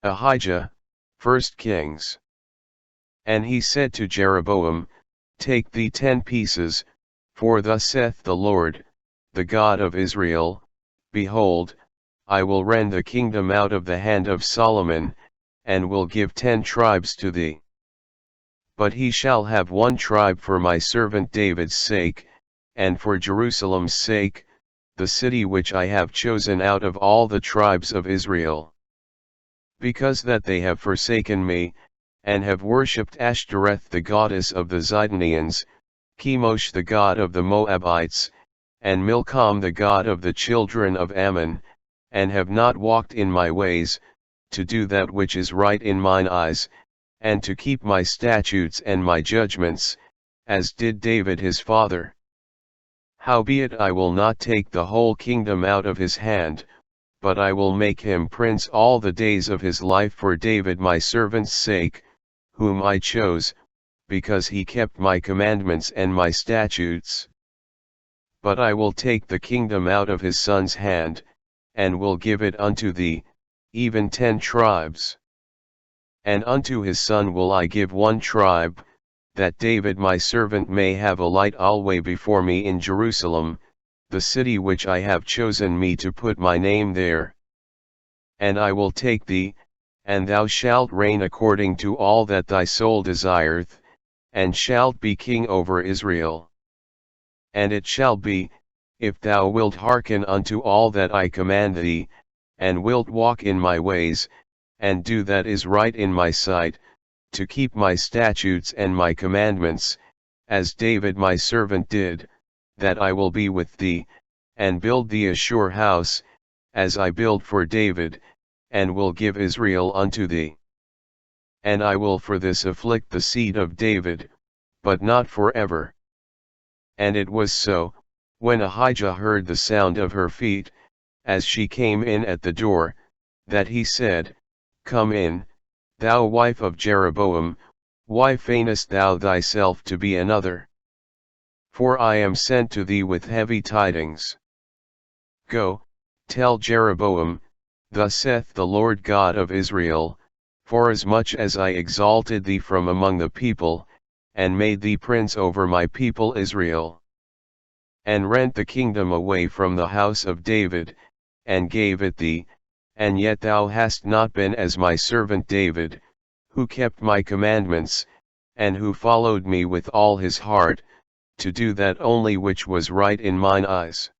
Ahijah, 1 Kings. And he said to Jeroboam, Take thee 10 pieces, for thus saith the Lord, the God of Israel, Behold, I will rend the kingdom out of the hand of Solomon, and will give 10 tribes to thee. But he shall have 1 tribe for my servant David's sake, and for Jerusalem's sake, the city which I have chosen out of all the tribes of Israel. Because that they have forsaken me, and have worshipped Ashtoreth the goddess of the Zidonians, Chemosh the god of the Moabites, and Milcom the god of the children of Ammon, and have not walked in my ways, to do that which is right in mine eyes, and to keep my statutes and my judgments, as did David his father. Howbeit I will not take the whole kingdom out of his hand, but I will make him prince all the days of his life for David my servant's sake, whom I chose, because he kept my commandments and my statutes. But I will take the kingdom out of his son's hand, and will give it unto thee, even 10 tribes. And unto his son will I give 1 tribe, that David my servant may have a light alway before me in Jerusalem, the city which I have chosen me to put my name there. And I will take thee, and thou shalt reign according to all that thy soul desireth, and shalt be king over Israel. And it shall be, if thou wilt hearken unto all that I command thee, and wilt walk in my ways, and do that is right in my sight, to keep my statutes and my commandments, as David my servant did, that I will be with thee, and build thee a sure house, as I built for David, and will give Israel unto thee. And I will for this afflict the seed of David, but not forever. And it was so, when Ahijah heard the sound of her feet, as she came in at the door, that he said, Come in, thou wife of Jeroboam, why feignest thou thyself to be another? For I am sent to thee with heavy tidings. Go, tell Jeroboam, Thus saith the Lord God of Israel, Forasmuch as I exalted thee from among the people, and made thee prince over my people Israel, and rent the kingdom away from the house of David, and gave it thee, and yet thou hast not been as my servant David, who kept my commandments, and who followed me with all his heart, to do that only which was right in mine eyes.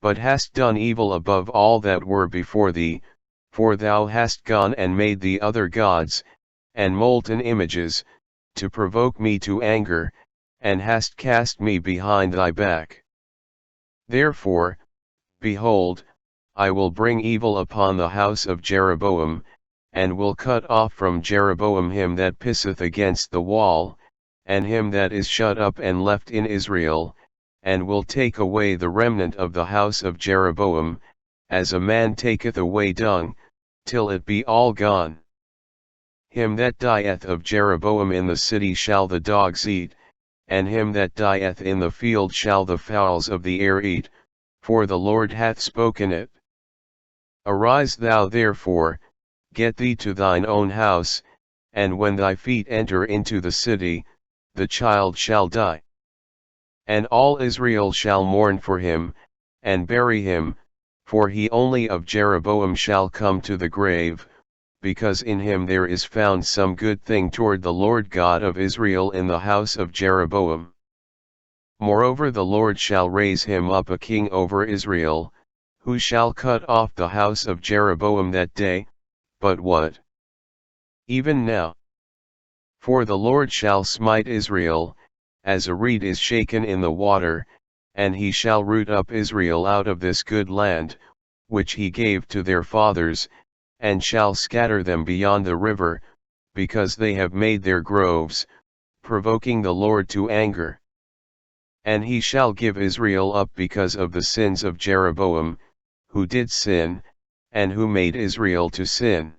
But hast done evil above all that were before thee, for thou hast gone and made thee other gods, and molten images, to provoke me to anger, and hast cast me behind thy back. Therefore, behold, I will bring evil upon the house of Jeroboam, and will cut off from Jeroboam him that pisseth against the wall, and him that is shut up and left in Israel, and will take away the remnant of the house of Jeroboam, as a man taketh away dung, till it be all gone. Him that dieth of Jeroboam in the city shall the dogs eat, and him that dieth in the field shall the fowls of the air eat, for the Lord hath spoken it. Arise thou therefore, get thee to thine own house, and when thy feet enter into the city, the child shall die. And all Israel shall mourn for him, and bury him, for he only of Jeroboam shall come to the grave, because in him there is found some good thing toward the Lord God of Israel in the house of Jeroboam. Moreover the Lord shall raise him up a king over Israel, who shall cut off the house of Jeroboam that day, but what? Even now. For the Lord shall smite Israel, as a reed is shaken in the water, and he shall root up Israel out of this good land, which he gave to their fathers, and shall scatter them beyond the river, because they have made their groves, provoking the Lord to anger. And he shall give Israel up because of the sins of Jeroboam, who did sin, and who made Israel to sin.